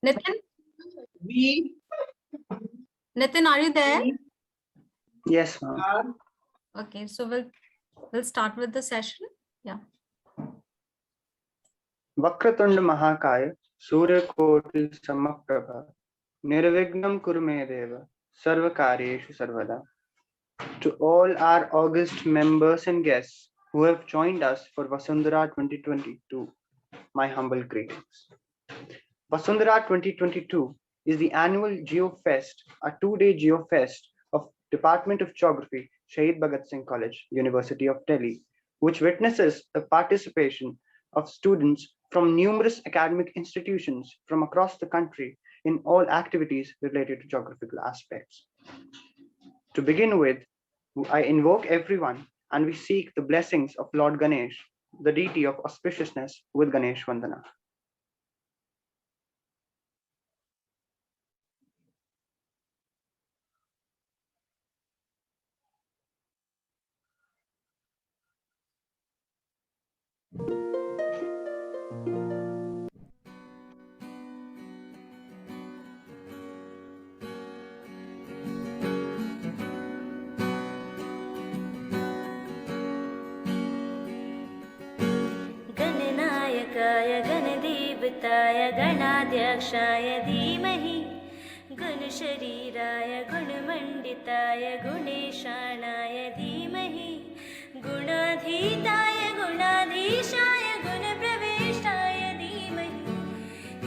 Nitin? We Nitin, are you there? Yes, ma'am. Okay, so we'll start with the session. Yeah. Vakratunda Mahakaya, Surya Koti Samaprabha, Nirvignam Kurume Deva, Sarvakaryeshu Sarvada. To all our august members and guests who have joined us for Vasundhara 2022, my humble greetings. Vasundhara 2022 is the annual GeoFest, a two-day GeoFest of Department of Geography, Shahid Bhagat Singh College, University of Delhi, which witnesses the participation of students from numerous academic institutions from across the country in all activities related to geographical aspects. To begin with, I invoke everyone and we seek the blessings of Lord Ganesh, the deity of auspiciousness, with Ganesh Vandana. गणनायकाय गणदेवताय गणाध्यक्षाय धीमहि गुणशरीराय गुणमण्डिताय गुणेशानाय धीमहि गुणाधीताय गुणाधीशाय गुणप्रविष्टाय धीमहि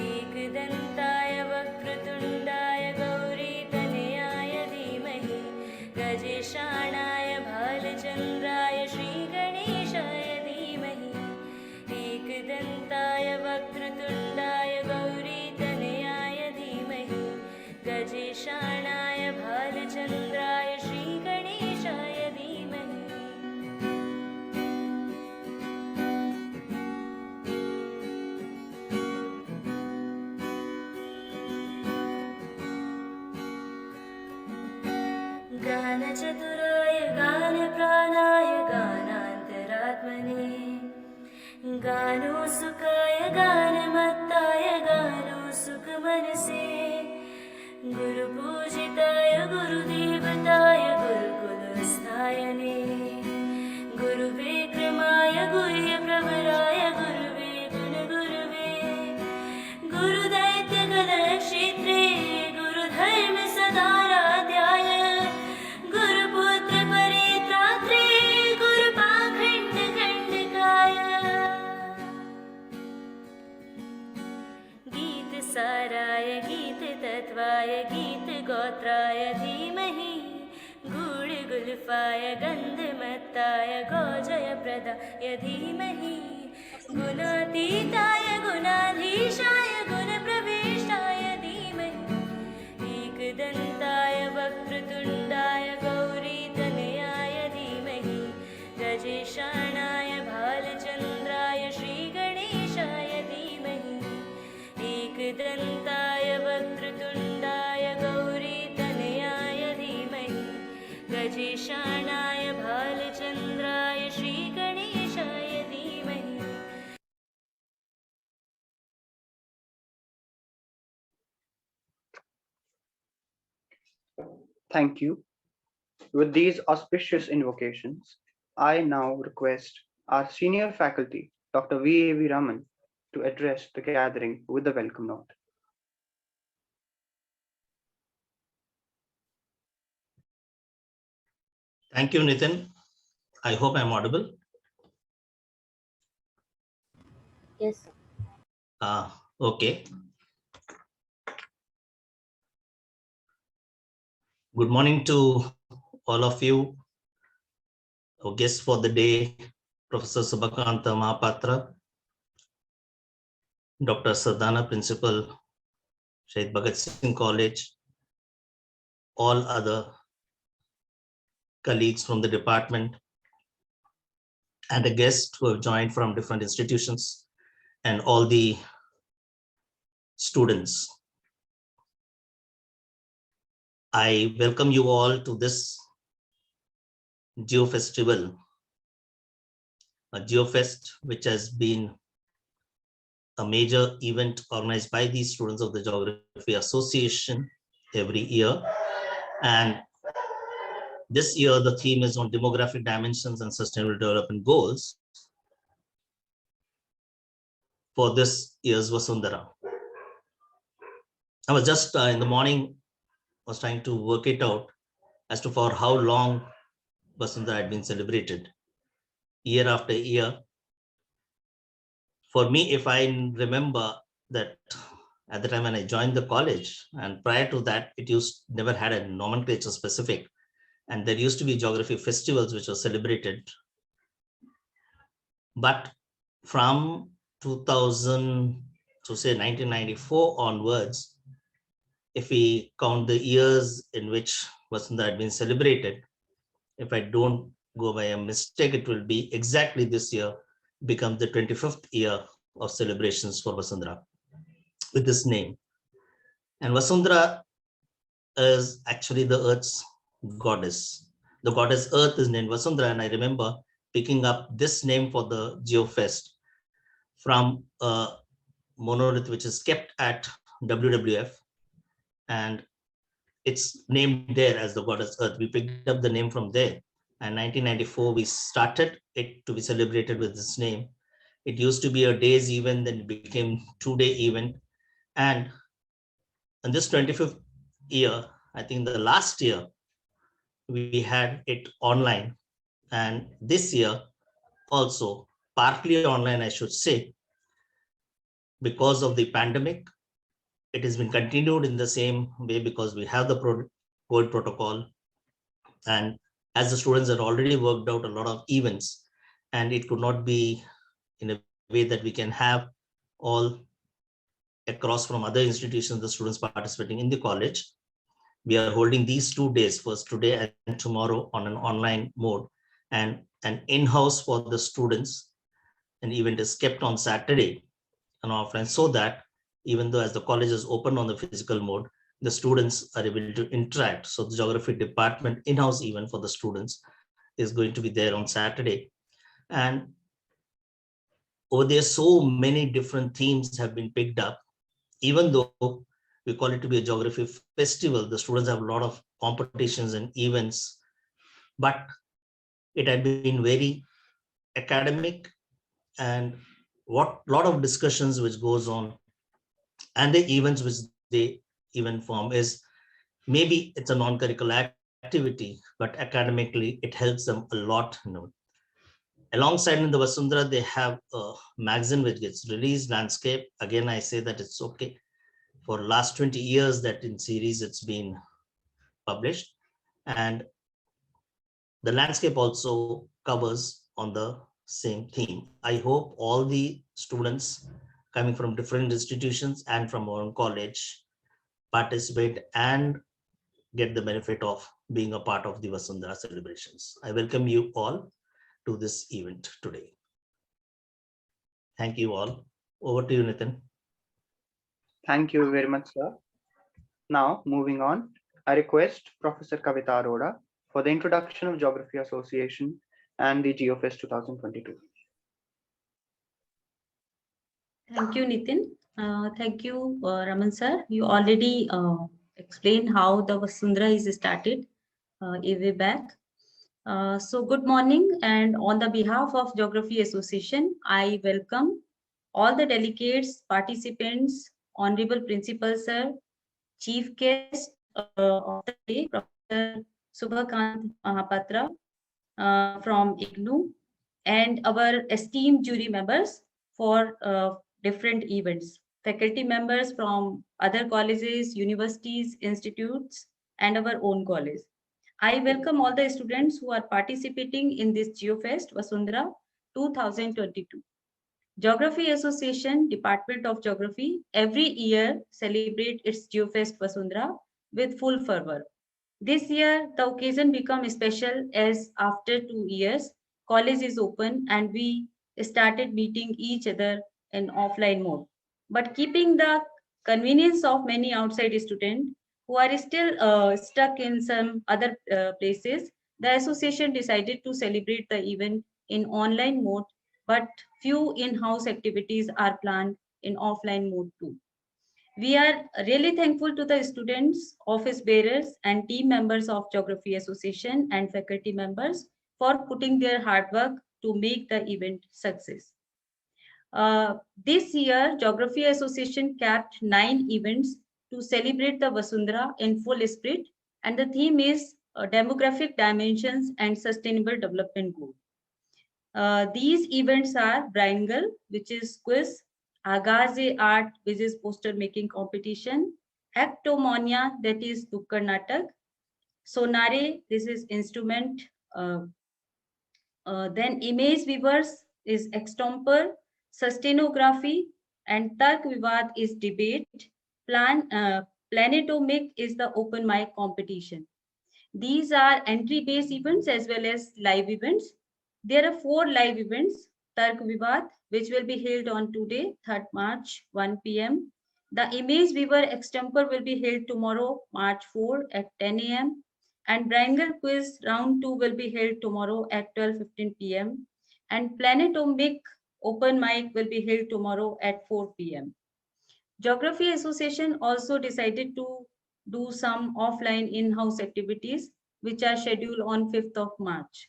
एकदन्ताय वक्रतुण्डाय गौरीतनयाय धीमहि गजेशाणाय भालचन्द्राय श्रीगणेशाय एकदन्ताय वक्रतुण्डाय गौरीतनयाय धीमहि गजेशाणाय भालचन्द्राय श्रीगणेशाय धीमहि गानचतुराय गानप्राणाय गानान्तरात्मने गानोसुखाय गानमत्ताय गानोसुखमनसे गुरुपूजिताय गुरुदेवताय गुरुकुलस्थायने गुरुविक्रमाय गुह्यप्रवराय गुरुवे गुणगुरुवे गुरुदैत्यगणक्षेत्रे गुरुधर्मसदाराध्याय गुरुपुत्रपरित्रात्रे गुरुपाखण्डखण्डकाय गीतसाराय गीततत्त्वाय गीतगोत्राय धीमहि गूढगुल्फाय गन्धमत्ताय गोजयप्रदाय धीमहि गुणातीताय गुणाधीशाय गुणप्रविष्टाय धीमहि एकदन्ताय वक्रतुण्डाय गौरीतनयाय धीमहि गजेशाणाय भालचन्द्राय श्रीगणेशाय धीमहि एकदन्ताय वक्रतुण्डाय गौरीतनयाय धीमहि गजेशाणाय भालचन्द्राय श्रीगणेशाय धीमहि Thank you. With these auspicious invocations, I now request our senior faculty, Dr. V.A.V. Raman, to address the gathering with the welcome note. Thank you, Nitin. I hope I'm audible. Yes, sir. Okay. Good morning to all of you. Our guests for the day, Professor Subhakanta Mahapatra, Dr. Sardana, Principal, Shahid Bhagat Singh College, all other colleagues from the department, and the guests who have joined from different institutions, and all the students. I welcome you all to this Geo Festival, a Geo Fest which has been a major event organized by these students of the Geography Association every year. And this year, the theme is on demographic dimensions and sustainable development goals for this year's Vasundhara. I was just in the morning, was trying to work it out as to for how long Vasundhara had been celebrated, year after year. For me, if I remember that at the time when I joined the college, and prior to that, it never had a nomenclature specific, and there used to be geography festivals which were celebrated. But from 2000 to say 1994 onwards, if we count the years in which Vasundhara had been celebrated, if I don't go by a mistake, it will be exactly this year become the 25th year of celebrations for Vasundhara with this name. And Vasundhara is actually the earth's goddess. The goddess Earth is named Vasundhara, and I remember picking up this name for the GeoFest from a monolith which is kept at WWF, and it's named there as the goddess Earth. We picked up the name from there, and 1994 we started it to be celebrated with this name. It used to be a day's event, then it became 2-day event, and in this 25th year, I think the last year we had it online, and this year also partly online, I should say, because of the pandemic. It has been continued in the same way because we have the COVID protocol, and as the students had already worked out a lot of events, and it could not be in a way that we can have all across from other institutions, the students participating in the college. We are holding these 2 days, first today and tomorrow, on an online mode, and an in-house for the students. An event is kept on Saturday and offline, so that even though as the college is open on the physical mode, the students are able to interact. So the geography department in-house event for the students is going to be there on Saturday. And over there, so many different themes have been picked up. Even though we call it to be a geography festival, the students have a lot of competitions and events, but it had been very academic, and what lot of discussions which goes on, and the events which they even form is, maybe it's a non-curricular activity, but academically it helps them a lot. Alongside in the Vasundhara, they have a magazine which gets released, Landscape. Again, I say that it's okay. For last 20 years that in series it's been published, and the Landscape also covers on the same theme. I hope all the students coming from different institutions and from our own college participate and get the benefit of being a part of the Vasundhara celebrations. I welcome you all to this event today. Thank you all. Over to you, Nitin. Thank you very much, sir. Now, moving on, I request Professor Kavita Arora for the introduction of Geography Association and the GeoFest 2022. Thank you, Nitin. Thank you, Raman sir. You already explained how the Vasundhara is started a way back. So good morning, and on the behalf of Geography Association, I welcome all the delegates, participants, Honorable Principal Sir, Chief Guest of the day, Professor Subhakant Mahapatra from IGNOU, and our esteemed jury members for different events, faculty members from other colleges, universities, institutes, and our own college. I welcome all the students who are participating in this GeoFest Vasundhara 2022. Geography Association, Department of Geography, every year celebrate its GeoFest Vasundhara with full fervor. This year, the occasion becomes special as after 2 years, college is open and we started meeting each other in offline mode. But keeping the convenience of many outside students who are still stuck in some other places, the association decided to celebrate the event in online mode, but few in-house activities are planned in offline mode too. We are really thankful to the students, office bearers, and team members of Geography Association and faculty members for putting their hard work to make the event success. This year, Geography Association capped 9 events to celebrate the Vasundhara in full spirit, and the theme is demographic dimensions and sustainable development goal. These events are Braingal, which is quiz, Agaze art, which is poster making competition, Actomonia, that is Dukkad Natak, Sonare, this is instrument, then image weavers is extomper, sustainography, and Tark Vivad is debate, Planetomic is the open mic competition. These are entry-based events as well as live events. There are 4 live events, Tark Vivad, which will be held on today, 3rd March, 1 p.m. The Image Weaver Extemper will be held tomorrow, March 4 at 10 a.m. And Braingal Quiz Round 2 will be held tomorrow at 12:15 p.m. And Planetomic Open Mic will be held tomorrow at 4 p.m. Geography Association also decided to do some offline in-house activities, which are scheduled on 5th of March.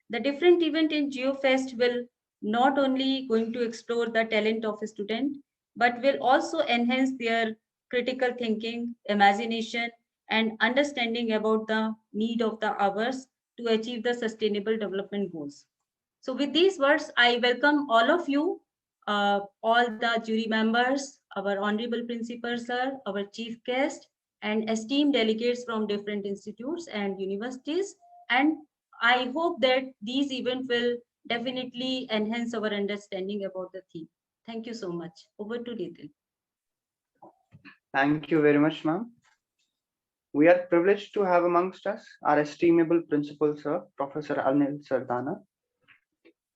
The different event in GeoFest will not only going to explore the talent of a student, but will also enhance their critical thinking, imagination, and understanding about the need of the hours to achieve the sustainable development goals. So with these words, I welcome all of you, all the jury members, our honorable principal sir, our chief guest, and esteemed delegates from different institutes and universities. And I hope that these events will definitely enhance our understanding about the theme. Thank you so much. Over to Nitin. Thank you very much, ma'am. We are privileged to have amongst us our estimable principal sir, Professor Anil Sardana,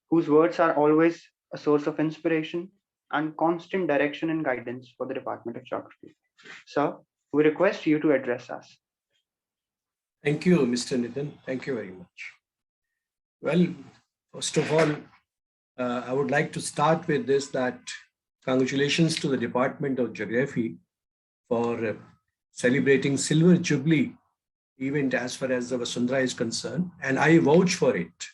whose words are always a source of inspiration and constant direction and guidance for the Department of Geography. Sir, we request you to address us. Thank you, Mr. Nitin. Thank you very much. Well, first of all, I would like to start with this, that congratulations to the Department of Geography for celebrating Silver Jubilee event as far as the Vasundhara is concerned. And I vouch for it.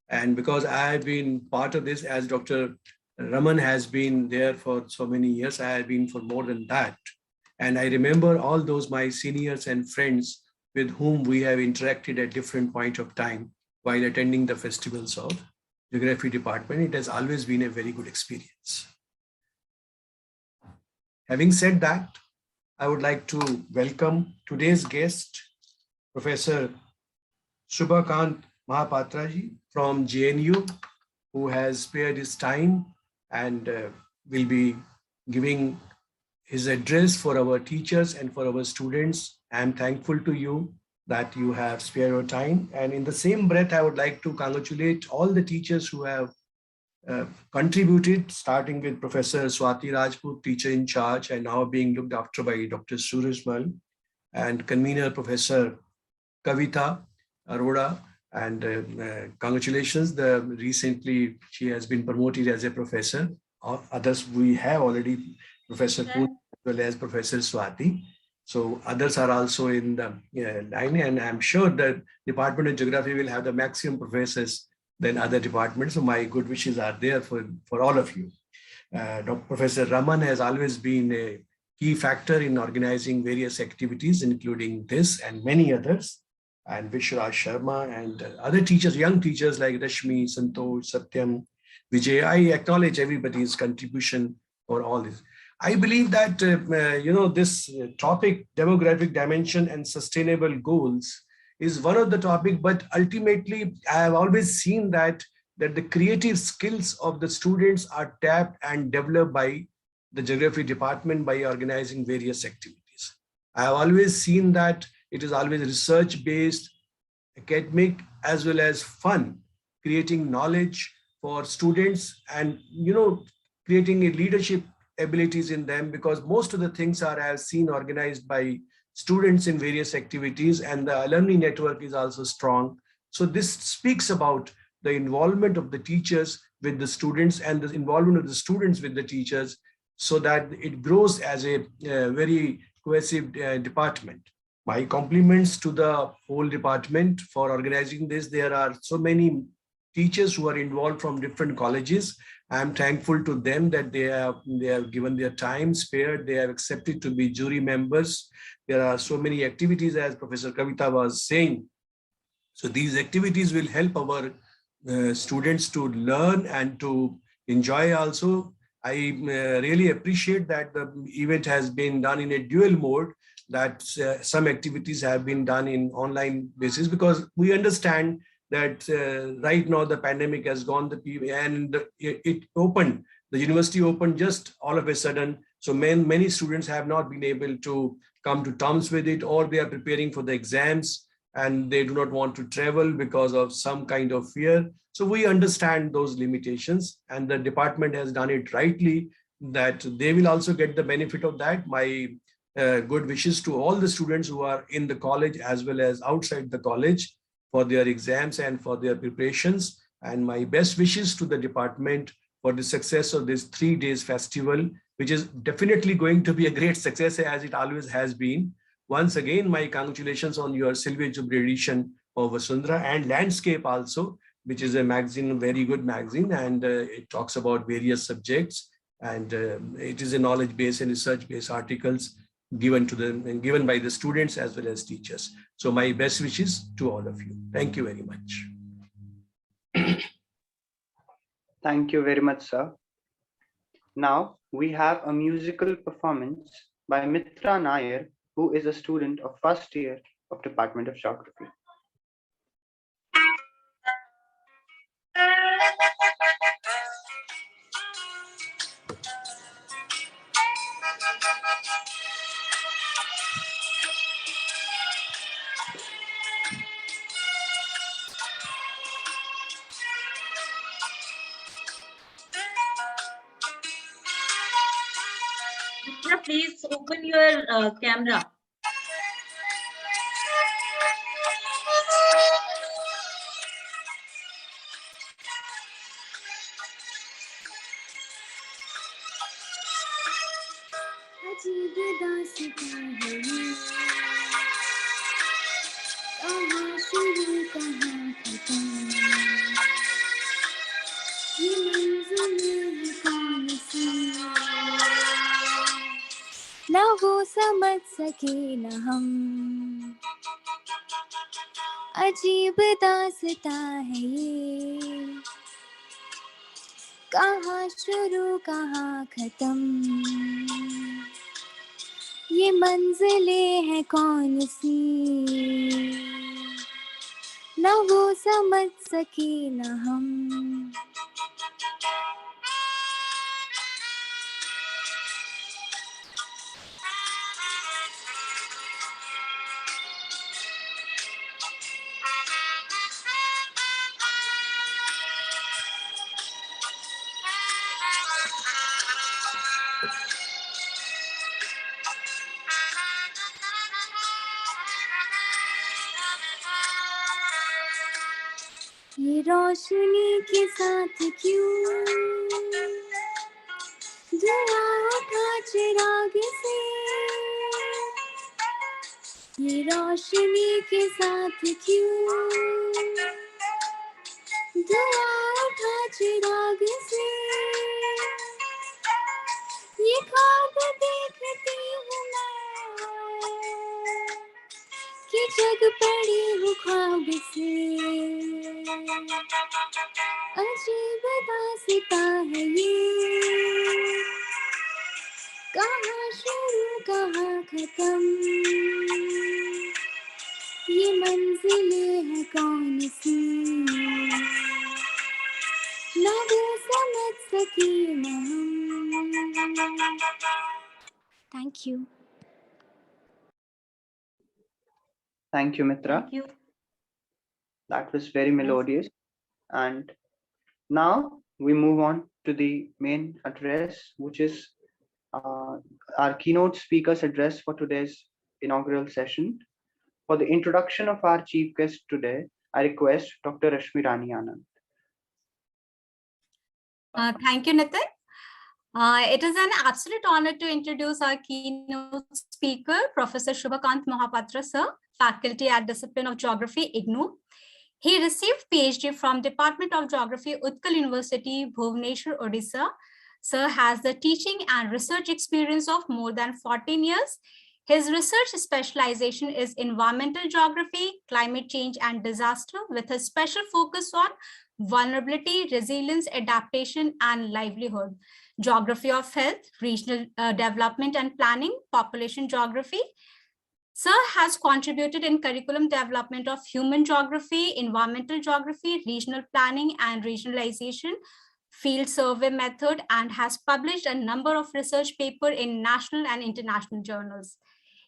And because I have been part of this, as Dr. Raman has been there for so many years, I have been for more than that. And I remember all those my seniors and friends with whom we have interacted at different point of time while attending the festivals of Geography Department. It has always been a very good experience. Having said that, I would like to welcome today's guest, Professor Shubhakant Mahapatraji from JNU, who has spared his time and will be giving his address for our teachers and for our students. I am thankful to you that you have spared your time. And in the same breath, I would like to congratulate all the teachers who have contributed, starting with Professor Swati Rajput, teacher in charge, and now being looked after by Dr. Suraj Mal, and convener Professor Kavita Arora. And congratulations, recently she has been promoted as a professor. Others we have already, Professor Poon as well as Professor Swati. So others are also in the line, and I'm sure the Department of Geography will have the maximum professors than other departments. So my good wishes are there for all of you. Professor Raman has always been a key factor in organizing various activities, including this and many others. And Vishraj Sharma and other teachers, young teachers like Rashmi, Santosh, Satyam, Vijay. I acknowledge everybody's contribution for all this. I believe that, this topic, demographic dimension and sustainable goals, is one of the topic, but ultimately I have always seen that the creative skills of the students are tapped and developed by the Geography Department by organizing various activities. I have always seen that it is always research-based, academic, as well as fun, creating knowledge for students and, creating a leadership abilities in them, because most of the things are, I have seen, organized by students in various activities, and the alumni network is also strong. So this speaks about the involvement of the teachers with the students and the involvement of the students with the teachers, so that it grows as a very cohesive department. My compliments to the whole department for organizing this. There are so many teachers who are involved from different colleges. I am thankful to them that they have given their time spared. They have accepted to be jury members. There are so many activities, as Professor Kavita was saying. So these activities will help our students to learn and to enjoy also. I really appreciate that the event has been done in a dual mode, that some activities have been done in online basis, because we understand that right now the pandemic has gone, and it opened, the university opened just all of a sudden. So many students have not been able to come to terms with it, or they are preparing for the exams and they do not want to travel because of some kind of fear. So we understand those limitations, and the department has done it rightly, that they will also get the benefit of that. My good wishes to all the students who are in the college as well as outside the college for their exams and for their preparations. And my best wishes to the department for the success of this 3 days festival, which is definitely going to be a great success, as it always has been. Once again, my congratulations on your Silver Jubilee edition of Vasundhara and Landscape also, which is a magazine, a very good magazine, and it talks about various subjects, and it is a knowledge-based and research-based articles given to them and given by the students as well as teachers. So my best wishes to all of you. Thank you very much. Thank you very much, sir. Now we have a musical performance by Mitra Nair, who is a student of first year of Department of Geography. Please open your camera. अजीब दास्तां है ये, कहाँ शुरू कहाँ खत्म, ये मंज़िलें हैं कौन सी, ना वो समझ सके न हम, अजीब दास्तां है ये, कहाँ शुरू कहाँ खत्म, ये मंजिलें हैं कौन सी, न वो समझ सके न हम। ये रोशनी के साथ क्यों धुआं उठा चिराग से, ये रोशनी के साथ क्यों धुआं उठा चिराग से, ये ख्वाब देखती हूँ मैं कि जग पड़ी हूँ ख्वाब से, अजीब दास्तां है ये, कहाँ शुरू कहाँ खत्म, ये मंजिलें हैं कौन सी, ना वो समझ सके ना हम। Thank you. Thank you, Mitra. Thank you. That was very melodious. And now we move on to the main address, which is our keynote speaker's address for today's inaugural session. For the introduction of our chief guest today, I request Dr. Rashmi Rani Anand. Thank you, Nitin. It is an absolute honor to introduce our keynote speaker, Professor Shubhakant Mohapatra, sir, faculty at Discipline of Geography, IGNOU. He received PhD from Department of Geography, Utkal University, Bhubaneswar, Odisha. Sir has the teaching and research experience of more than 14 years. His research specialization is environmental geography, climate change, and disaster, with a special focus on vulnerability, resilience, adaptation, and livelihood. Geography of health, regional development and planning, population geography. Sir has contributed in curriculum development of human geography, environmental geography, regional planning and regionalization, field survey method, and has published a number of research papers in national and international journals.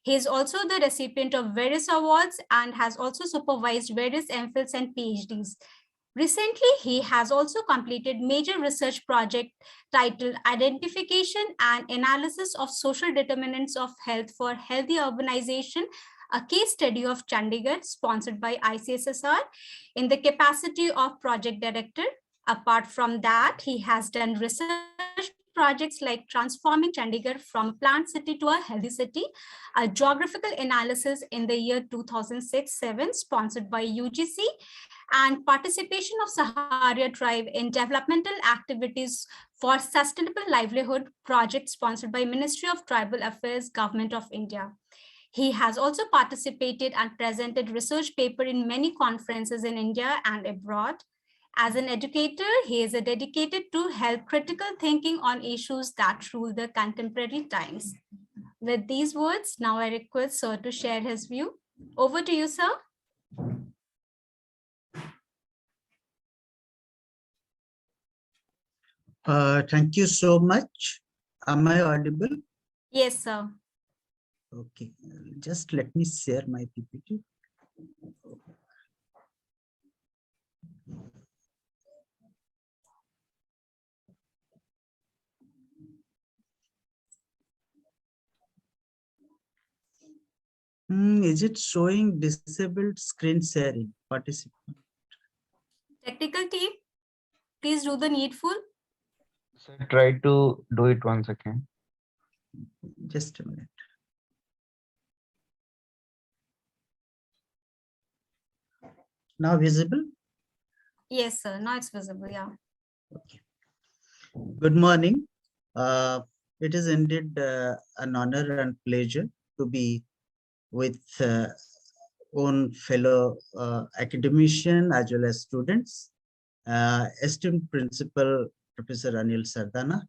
He is also the recipient of various awards and has also supervised various MPhils and PhDs. Recently, he has also completed major research project titled Identification and Analysis of Social Determinants of Health for Healthy Urbanization, a case study of Chandigarh, sponsored by ICSSR, in the capacity of project director. Apart from that, he has done research projects like transforming Chandigarh from a planned city to a healthy city, a geographical analysis in the year 2006-7, sponsored by UGC, and participation of Saharia tribe in developmental activities for sustainable livelihood project sponsored by Ministry of Tribal Affairs, Government of India. He has also participated and presented research paper in many conferences in India and abroad. As an educator, he is dedicated to help critical thinking on issues that rule the contemporary times. With these words, now I request Sir to share his view. Over to you, sir. Thank you so much. Am I audible? Yes, sir. Okay, just let me share my PPT. Is it showing disabled screen sharing participant? Technical team, please do the needful. So try to do it once again. Just a minute. Now visible? Yes, sir. Now it's visible. Yeah. Okay. Good morning. It is indeed an honor and pleasure to be with own fellow academician as well as students, esteemed principal Professor Anil Sardana,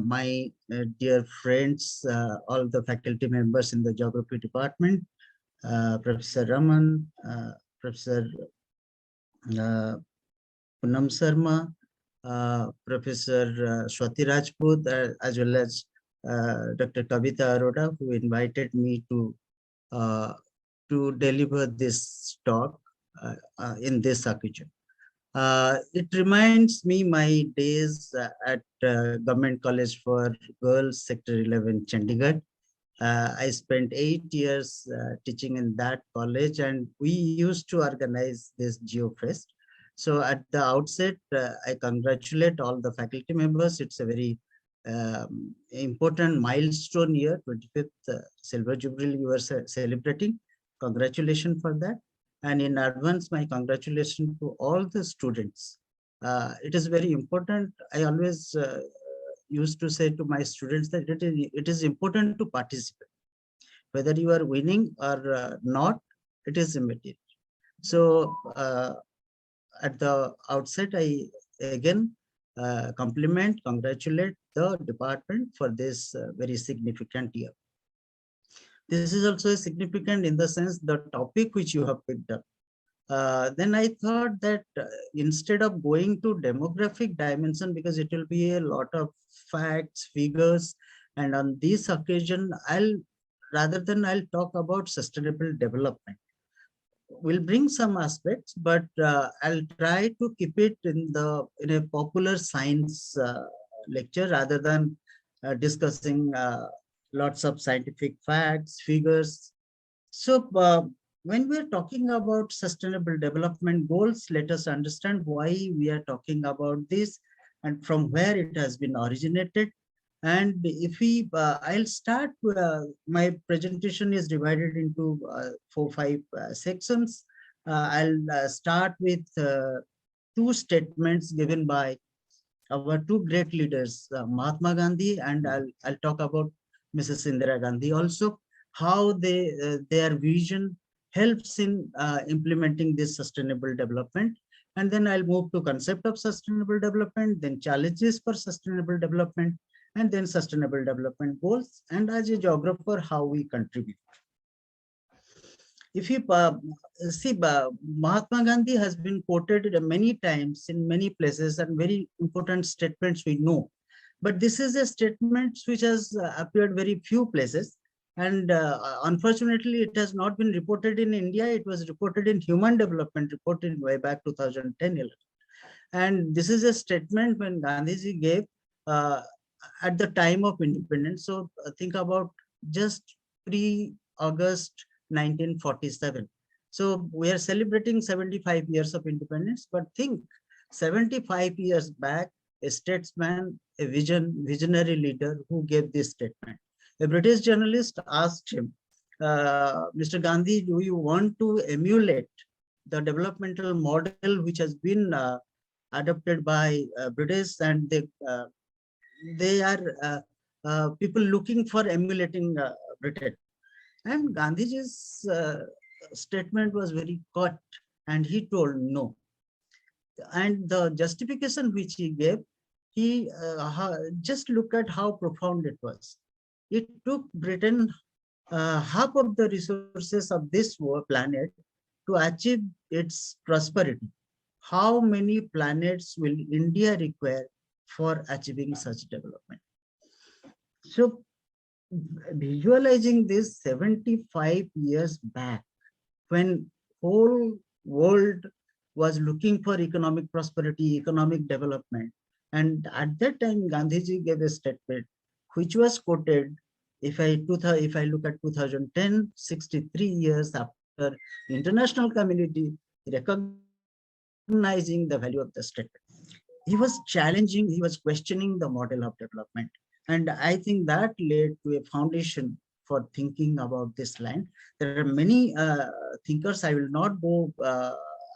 my dear friends, all the faculty members in the geography department, Professor Raman, Professor Punam Sarma, Professor Swati Rajput, as well as Dr. Kavita Arora, who invited me to deliver this talk in this occasion. It reminds me my days at Government College for Girls, Sector 11, Chandigarh. I spent 8 years teaching in that college, and we used to organize this GeoFest. So at the outset, I congratulate all the faculty members. It's a very important milestone year, 25th Silver Jubilee you are celebrating. Congratulations for that. And in advance, my congratulations to all the students. It is very important. I always used to say to my students that it is important to participate. Whether you are winning or not, it is immaterial. So at the outset, I again congratulate the department for this very significant year. This is also significant in the sense the topic which you have picked up. Then I thought that instead of going to demographic dimension, because it will be a lot of facts, figures, and on this occasion, I'll talk about sustainable development. We'll bring some aspects, but I'll try to keep it in a popular science lecture rather than discussing lots of scientific facts, figures. So when we're talking about sustainable development goals, let us understand why we are talking about this and from where it has been originated. And if we, I'll start, my presentation is divided into 4-5 sections. I'll start with 2 statements given by our 2 great leaders, Mahatma Gandhi, and I'll talk about Mrs. Indira Gandhi also, how their vision helps in implementing this sustainable development. And then I'll move to concept of sustainable development, then challenges for sustainable development, and then sustainable development goals, and as a geographer, how we contribute. If you see, Mahatma Gandhi has been quoted many times in many places, and very important statements we know. But this is a statement which has appeared very few places. And unfortunately, it has not been reported in India. It was reported in Human Development Report in way back 2010-11. And this is a statement when Gandhiji gave at the time of independence. So think about just pre-August 1947. So we are celebrating 75 years of independence, but think 75 years back, a statesman, a visionary leader who gave this statement. A British journalist asked him, Mr. Gandhi, do you want to emulate the developmental model which has been adopted by British, and they are people looking for emulating Britain? And Gandhiji's statement was very curt, and he told no. And the justification which he gave, he just look at how profound it was. It took Britain half of the resources of this planet to achieve its prosperity. How many planets will India require for achieving such development? So visualizing this 75 years back, when whole world was looking for economic prosperity, economic development, and at that time Gandhiji gave a statement which was quoted. If I look at 2010, 63 years after international community recognizing the value of the statement, he was challenging, he was questioning the model of development. And I think that led to a foundation for thinking about this line. There are many thinkers, I will not go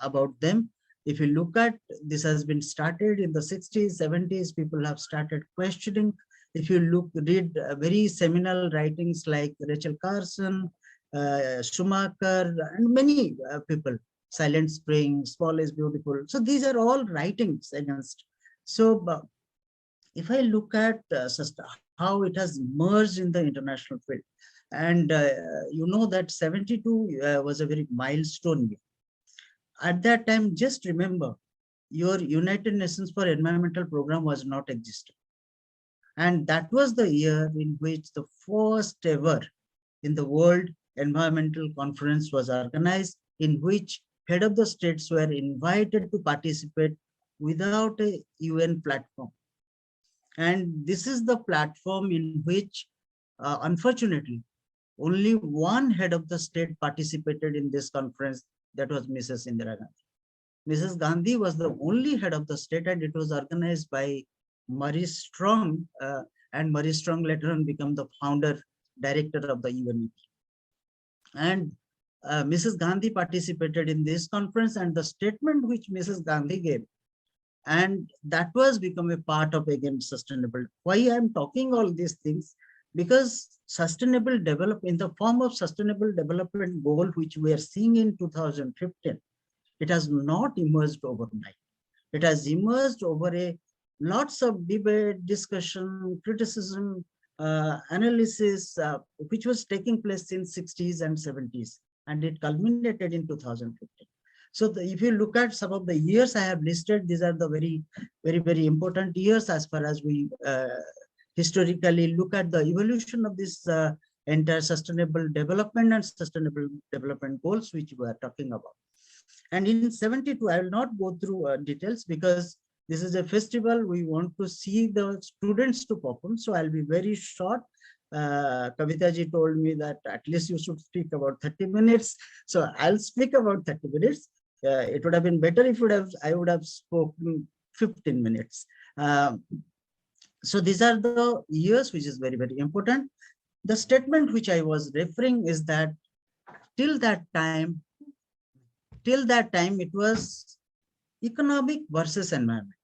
about them. If you look at, this has been started in the 60s, 70s, people have started questioning. If you read very seminal writings like Rachel Carson, Schumacher, and many people, Silent Spring, Small is Beautiful. So these are all writings against. So if I look at how it has merged in the international field, and you know that 72 was a very milestone year. At that time, just remember, your United Nations for Environmental Program was not existing. And that was the year in which the first ever in the World Environmental Conference was organized, in which head of the states were invited to participate without a UN platform. And this is the platform in which, unfortunately, only one head of the state participated in this conference. That was Mrs. Indira Gandhi. Mrs. Gandhi was the only head of the state, and it was organized by Maurice Strong, and Maurice Strong later on became the founder director of the UNEP. And Mrs. Gandhi participated in this conference, and the statement which Mrs. Gandhi gave, and that was become a part of, again, sustainable. Why I'm talking all these things? Because sustainable development, in the form of sustainable development goal, which we are seeing in 2015, it has not emerged overnight. It has emerged over lots of debate, discussion, criticism, analysis, which was taking place in 60s and 70s, and it culminated in 2015. So if you look at some of the years I have listed, these are the very, very, very important years as far as we historically look at the evolution of this entire sustainable development and sustainable development goals, which we are talking about. And in 72, I will not go through details because this is a festival. We want to see the students to perform. So I'll be very short. Kavita ji told me that at least you should speak about 30 minutes. So I'll speak about 30 minutes. It would have been better if I would have spoken 15 minutes. So these are the years which is very, very important. The statement which I was referring is that till that time it was economic versus environment.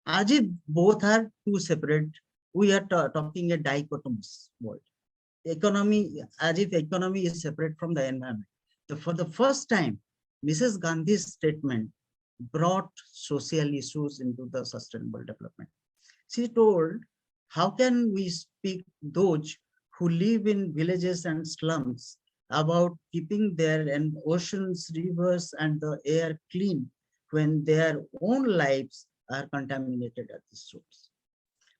As if both are two separate, we are talking a dichotomous world. Economy, as if economy is separate from the environment. For the first time, Mrs. Gandhi's statement brought social issues into the sustainable development. She told, how can we speak those who live in villages and slums about keeping their oceans, rivers, and the air clean when their own lives are contaminated at the source?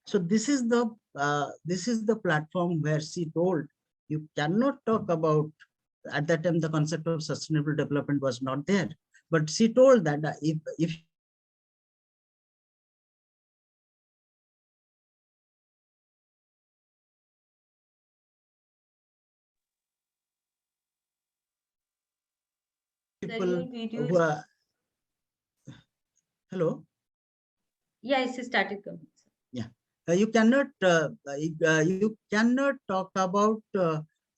So this is the platform where she told, you cannot talk about, at that time the concept of sustainable development was not there, but she told that if people who are, hello. Yes, it started coming. Yeah, you cannot talk about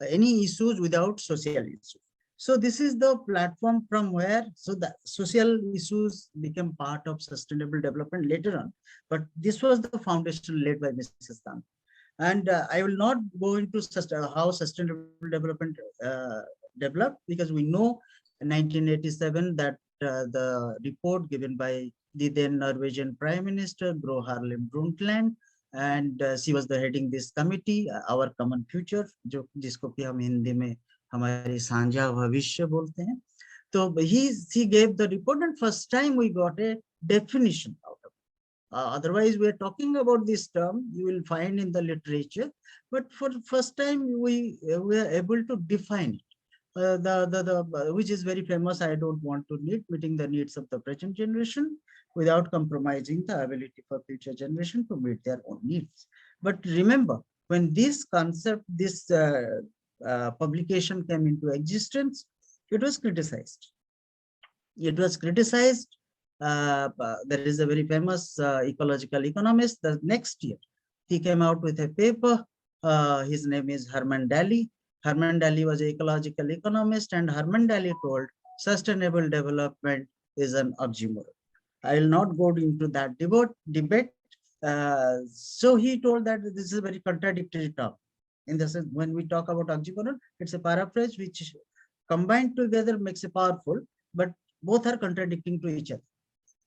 any issues without social issues. So this is the platform from where, so the social issues became part of sustainable development later on, but this was the foundation laid by Mrs. Gandhi. And I will not go into how sustainable development developed, because we know in 1987 that the report given by the then Norwegian Prime Minister Gro Harlem Brundtland, and she was the heading this committee, Our Common Future, जो जिसको कि हम हिंदी में हमारी साझा भविष्य बोलते हैं. So she gave the report, and first time we got a definition out of it. Otherwise, we are talking about this term, you will find in the literature, but for the first time we are able to define it. Which is very famous. I don't want to meeting the needs of the present generation without compromising the ability for future generation to meet their own needs. But remember, when this concept, this publication came into existence, it was criticized. It was criticized. There is a very famous ecological economist. The next year, he came out with a paper. His name is Herman Daly. Herman Daly was an ecological economist, and Herman Daly told sustainable development is an oxymoron. I will not go into that debate. So he told that this is a very contradictory term. In the sense, when we talk about oxymoron, it's a paraphrase which combined together makes it powerful, but both are contradicting to each other.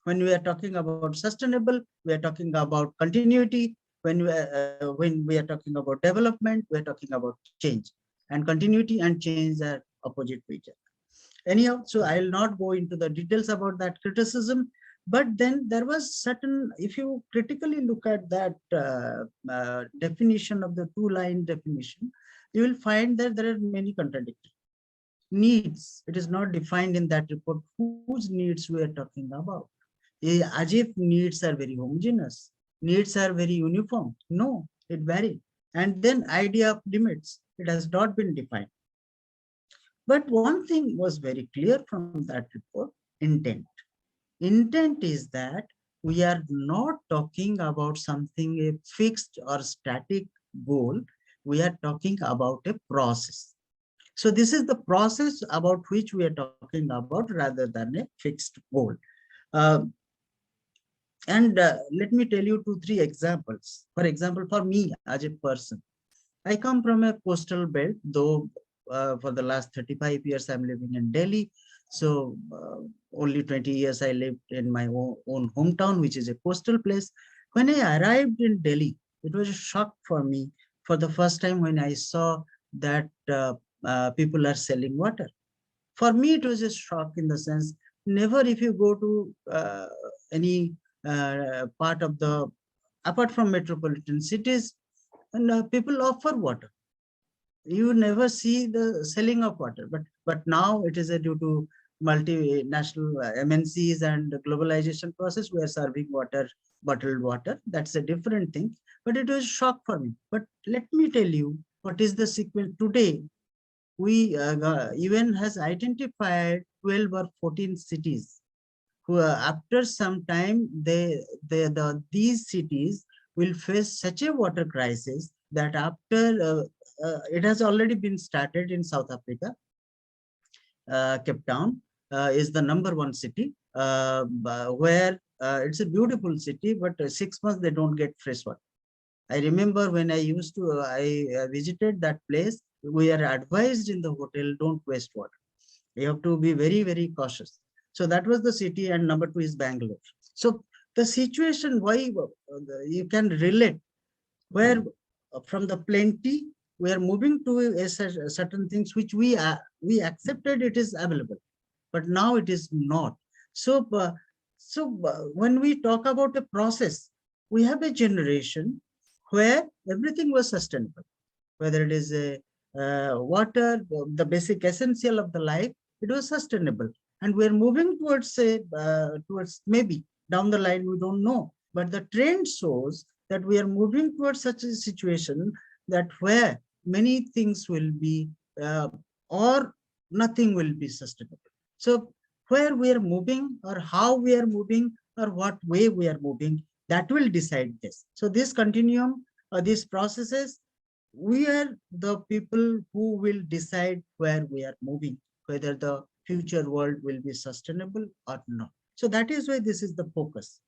When we are talking about sustainable, we are talking about continuity. When we are talking about development, we are talking about change. And continuity and change are opposite to each other. Anyhow, so I will not go into the details about that criticism, but then there was certain, if you critically look at that definition of the two-line definition, you will find that there are many contradictory needs. It is not defined in that report whose needs we are talking about. As if needs are very homogeneous, needs are very uniform. No, it varies. And then idea of limits, it has not been defined. But one thing was very clear from that report, intent. Intent is that we are not talking about something, a fixed or static goal. We are talking about a process. So this is the process about which we are talking about rather than a fixed goal. Let me tell you 2-3 examples. For example, for me as a person, I come from a coastal belt, though for the last 35 years I'm living in Delhi. So only 20 years I lived in my own hometown, which is a coastal place. When I arrived in Delhi, it was a shock for me for the first time when I saw that people are selling water. For me, it was a shock in the sense, never if you go to any part of the, apart from metropolitan cities, and people offer water. You never see the selling of water, but now it is due to multinational MNCs and the globalization process. We are serving water, bottled water. That's a different thing, but it was a shock for me. But let me tell you what is the sequence today. We UN has identified 12 or 14 cities after some time, these cities will face such a water crisis that after it has already been started in South Africa. Cape Town is the #1 city where it's a beautiful city, but 6 months they don't get fresh water. I remember when I visited that place, we are advised in the hotel, don't waste water. You have to be very, very cautious. So that was the city, and #2 is Bangalore. So the situation, why you can relate, where from the plenty, we are moving to certain things which we accepted it is available, but now it is not. So, when we talk about a process, we have a generation where everything was sustainable, whether it is a water, the basic essential of the life, it was sustainable. And we're moving towards towards maybe down the line, we don't know, but the trend shows that we are moving towards such a situation that where many things will be or nothing will be sustainable. So where we are moving, or how we are moving, or what way we are moving, that will decide this. So this continuum, these processes, we are the people who will decide where we are moving, whether the future world will be sustainable or not. So that is why this is the focus.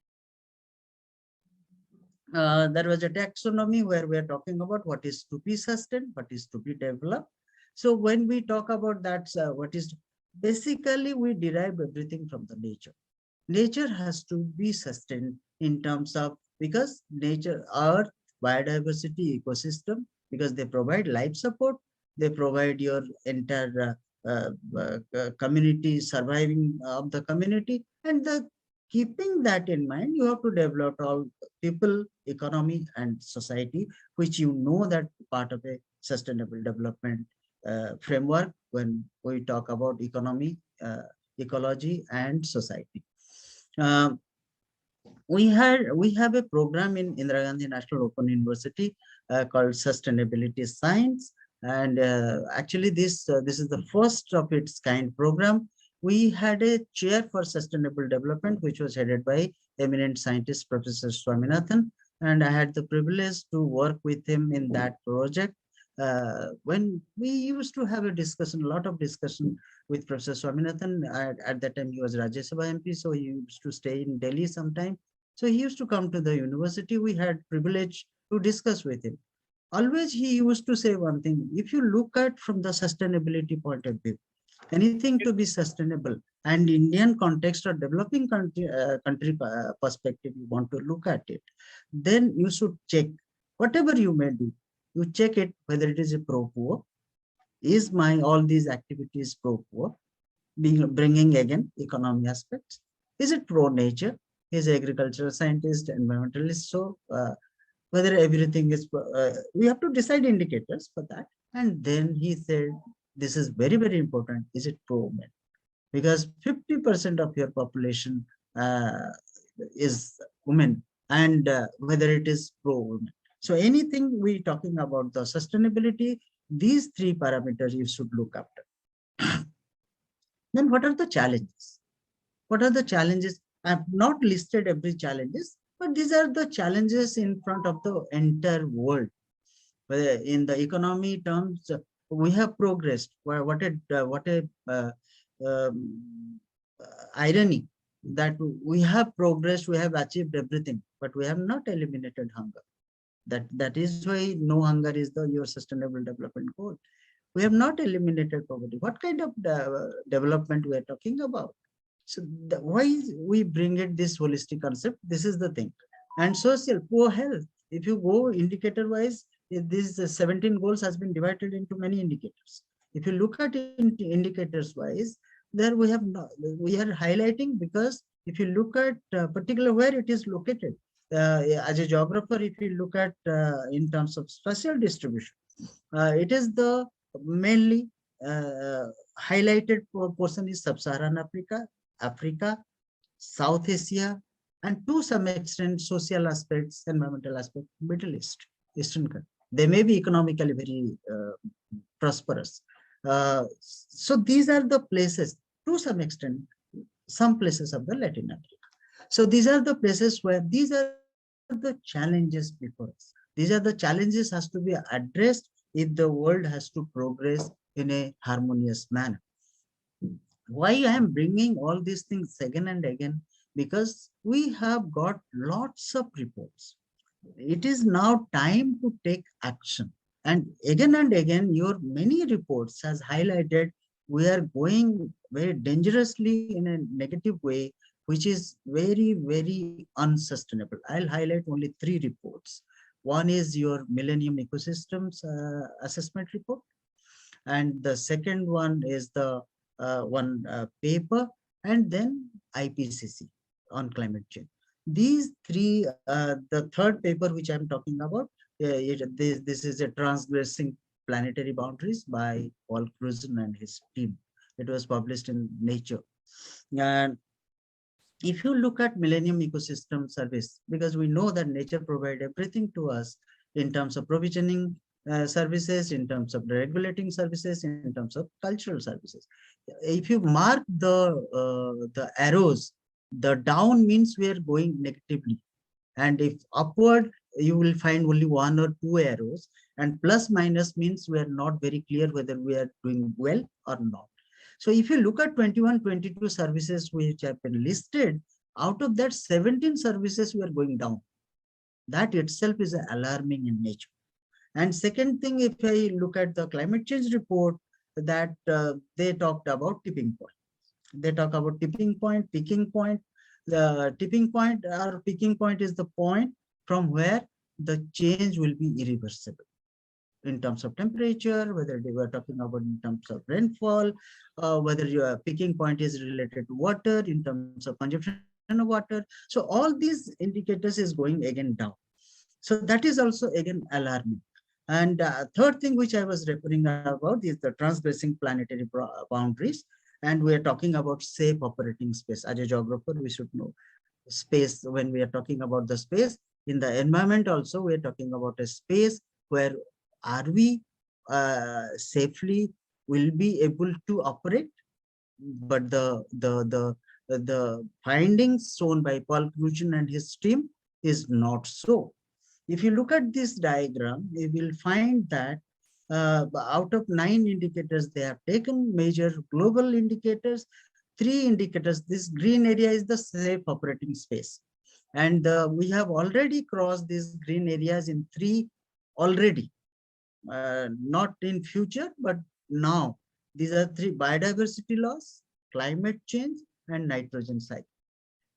There was a taxonomy where we are talking about what is to be sustained, what is to be developed. So when we talk about that, what is basically, we derive everything from the nature. Nature has to be sustained in terms of, because nature, earth, biodiversity, ecosystem, because they provide life support, they provide your entire community, surviving of the community, and keeping that in mind, you have to develop all people, economy, and society, which you know that part of a sustainable development framework when we talk about economy, ecology, and society. We have a program in Indira Gandhi National Open University called Sustainability Science, and actually this is the first of its kind program. We had a chair for sustainable development, which was headed by eminent scientist Professor Swaminathan, and I had the privilege to work with him in that project. When we used to have a discussion, a lot of discussion with Professor Swaminathan. At that time, he was Rajya Sabha MP, so he used to stay in Delhi sometime. So he used to come to the university. We had privilege to discuss with him. Always he used to say one thing: if you look at from the sustainability point of view, anything to be sustainable, and Indian context or developing country perspective, you want to look at it, then you should check whatever you may do. You check it whether it is a pro-poor. Is my all these activities pro-poor? Bringing again economy aspects. Is it pro-nature? Is agricultural scientist, environmentalist? So whether everything is, we have to decide indicators for that. And then he said, this is very, very important. Is it pro-women? Because 50% of your population is women, and whether it is pro-women. So anything we talking about the sustainability, these three parameters you should look after. Then what are the challenges? What are the challenges? I have not listed every challenges, but these are the challenges in front of the entire world. In the economy terms, we have progressed. What a irony that we have progressed, we have achieved everything, but we have not eliminated hunger. That is why no hunger is your sustainable development goal. We have not eliminated poverty. What kind of development we are talking about? So why we bring it this holistic concept? This is the thing. And social, poor health. If you go indicator wise, these 17 goals has been divided into many indicators. If you look at indicators wise, there we are highlighting, because if you look at particular where it is located, as a geographer, if you look at in terms of spatial distribution, it is the mainly highlighted portion is Sub-Saharan Africa, South Asia, and to some extent social aspects, environmental aspects, Middle East, Eastern country. They may be economically very prosperous. So these are the places to some extent. some places of the Latin America. So these are the places where these are the challenges before us. These are the challenges has to be addressed if the world has to progress in a harmonious manner. Why I am bringing all these things again and again? Because we have got lots of reports. It is now time to take action. And again, your many reports has highlighted we are going very dangerously in a negative way, which is very, very unsustainable. I'll highlight only 3 reports. One is your Millennium Ecosystems Assessment Report. And the second one is the one paper, and then IPCC on climate change. These 3, the third paper which I'm talking about, this is a Transgressing Planetary Boundaries by Paul Cruzen and his team. It was published in Nature. And if you look at Millennium Ecosystem Service, because we know that nature provides everything to us in terms of provisioning services, in terms of regulating services, in terms of cultural services. If you mark the arrows, the down means we are going negatively, and if upward, you will find only 1 or 2 arrows, and plus minus means we are not very clear whether we are doing well or not. So if you look at 21, 22 services which have been listed, out of that 17 services we are going down. That itself is alarming in nature. And second thing, if I look at the climate change report, that they talked about tipping point. They talk about tipping point, peaking point. The tipping point or peaking point is the point from where the change will be irreversible in terms of temperature, whether they were talking about in terms of rainfall, whether your peaking point is related to water, in terms of consumption of water. So all these indicators is going again down. So that is also again alarming. And third thing which I was referring about is the transgressing planetary boundaries. And we are talking about safe operating space. As a geographer, we should know space. When we are talking about the space in the environment also, we are talking about a space where are we safely will be able to operate. But the findings shown by Paul Cruzen and his team is not so. If you look at this diagram, you will find that out of 9 indicators, they have taken major global indicators, 3 indicators. This green area is the safe operating space. And we have already crossed these green areas in 3 already, not in future, but now. These are 3: biodiversity loss, climate change, and nitrogen cycle.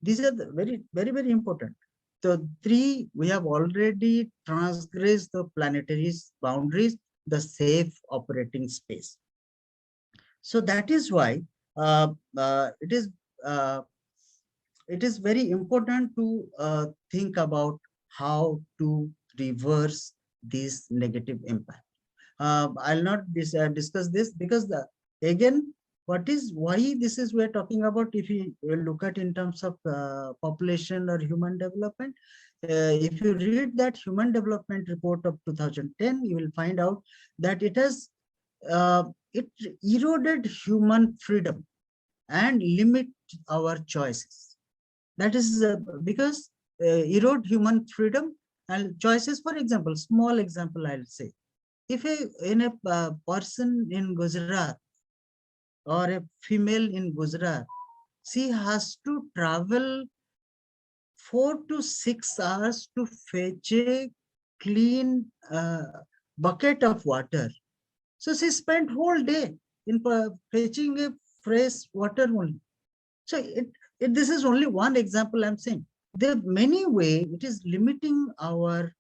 These are the very important. So 3, we have already transgressed the planetary boundaries, the safe operating space. So that is why it is very important to think about how to reverse this negative impact. I'll not discuss this because again, why this is we're talking about. If you look at in terms of population or human development, if you read that Human Development Report of 2010, you will find out that it has it eroded human freedom and limit our choices. That is because erode human freedom and choices. For example, small example I'll say, if a person in Gujarat or a female in Gujarat, she has to travel 4 to 6 hours to fetch a clean bucket of water. So she spent whole day in fetching a fresh water only. So this is only one example I'm saying. There are many ways it is limiting our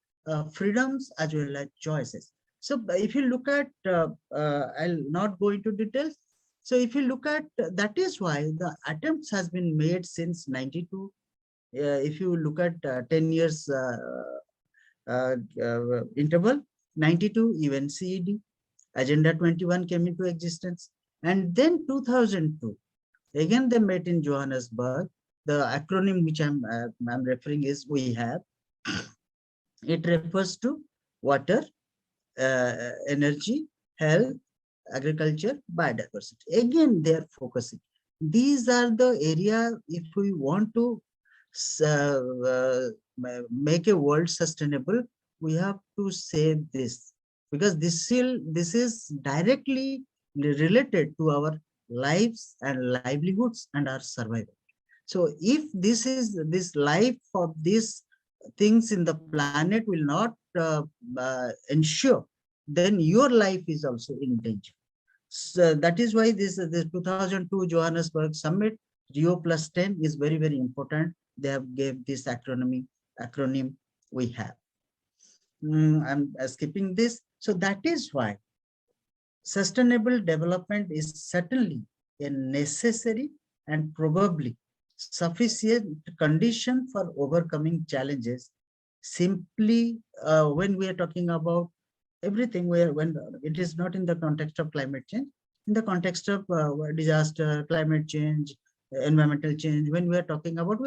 freedoms as well as choices. So if you look at, I'll not go into details. So if you look at, that is why the attempts has been made since 92. If you look at 10 years interval, 92 UNCED, Agenda 21 came into existence. And then 2002, again they met in Johannesburg. The acronym which I'm referring is WEHAV. It refers to water, energy, health, agriculture, biodiversity. Again, they are focusing. These are the area, if we want to make a world sustainable, we have to save this, because this is directly related to our lives and livelihoods and our survival. So if this life of these things in the planet will not ensure, then your life is also in danger. So that is why this 2002 Johannesburg Summit, Rio plus 10, is very, very important. They have gave this acronym we have. I'm skipping this. So that is why sustainable development is certainly a necessary and probably sufficient condition for overcoming challenges. Simply when we are talking about everything, when it is not in the context of climate change, in the context of disaster, climate change, environmental change, when we are talking about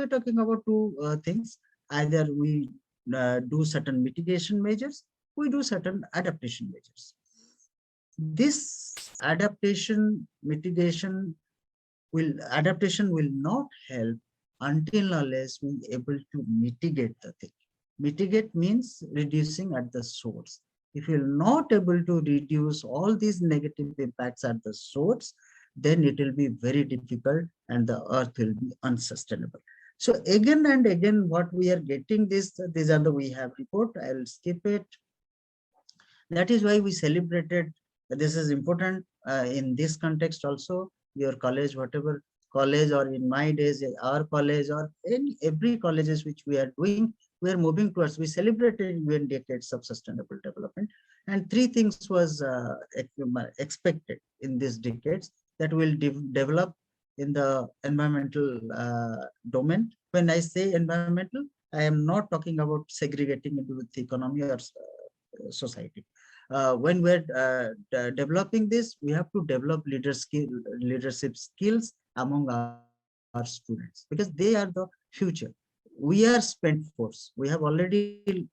two things. Either we do certain mitigation measures, we do certain adaptation measures. This adaptation will not help until unless we are able to mitigate the thing. Mitigate means reducing at the source. If you're not able to reduce all these negative impacts at the source, then it will be very difficult and the earth will be unsustainable. So again and again, what we are getting these are the we have report. I'll skip it. That is why we celebrated. This is important in this context also. Your college, whatever college, or in my days, our college, or in every colleges which we are doing, we are moving towards. We celebrated UN decades of sustainable development, and 3 things was expected in these decades that will develop in the environmental domain. When I say environmental, I am not talking about segregating into the economy or society. When we're developing this, we have to develop leadership skills among our students, because they are the future. We are spent force. We have already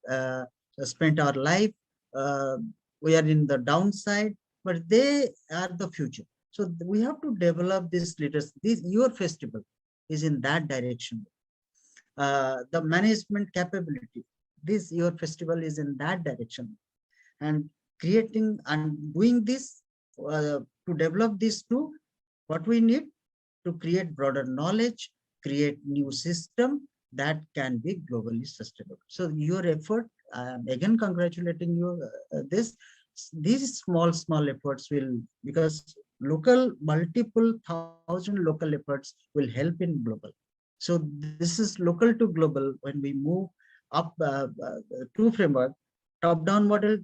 spent our life. We are in the downside, but they are the future. So we have to develop this leaders. Your festival is in that direction. The management capability, your festival is in that direction. And creating and doing this to develop this too, what we need to create broader knowledge, create new system that can be globally sustainable. So your effort, again congratulating you. These small efforts will, because multiple thousand local efforts will help in global. So this is local to global. When we move up to framework, top-down model,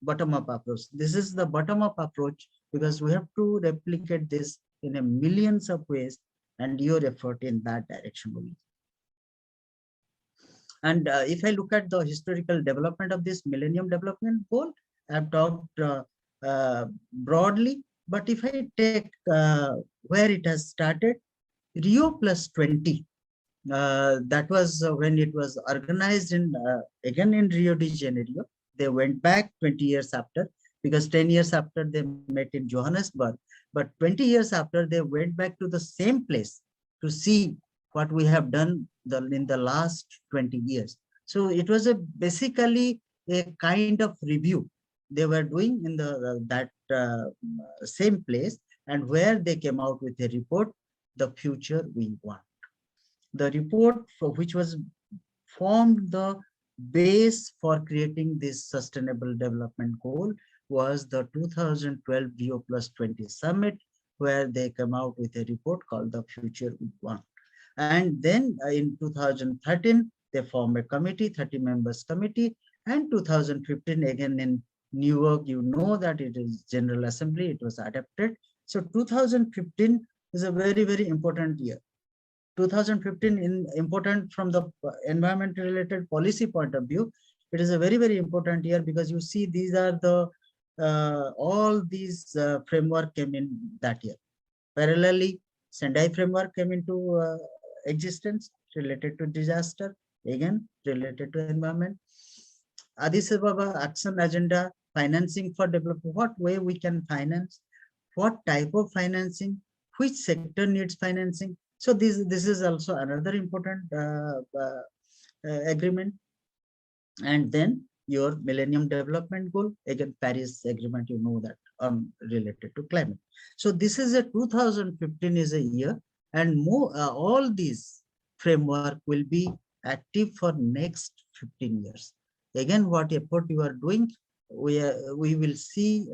bottom-up approach. This is the bottom-up approach, because we have to replicate this in a millions of ways, and your effort in that direction will. And if I look at the historical development of this Millennium Development Goal, I've talked broadly, but if I take where it has started, Rio plus 20, that was when it was organized in again in Rio de Janeiro. They went back 20 years after, because 10 years after they met in Johannesburg, but 20 years after they went back to the same place to see what we have done in the last 20 years. So it was basically a kind of review they were doing in that same place, and where they came out with a report, The Future We Want. The report, for which was formed the base for creating this sustainable development goal, was the 2012 Rio plus 20 summit, where they come out with a report called The Future We Want. And then in 2013, they formed a committee, 30 members committee, and 2015 again in New York, you know that it is General Assembly, it was adopted. So 2015 is a very, very important year. 2015 important from the environment related policy point of view. It is a very, very important year, because you see these are the all these framework came in that year. Parallelly, Sendai framework came into existence, related to disaster, again related to environment. Addis Ababa Action Agenda, financing for development, what way we can finance, what type of financing, which sector needs financing. So this is also another important agreement. And then your Millennium Development Goal, again, Paris Agreement, you know that related to climate. So this is a 2015 is a year, and more all these framework will be active for next 15 years. Again, what effort you are doing, we will see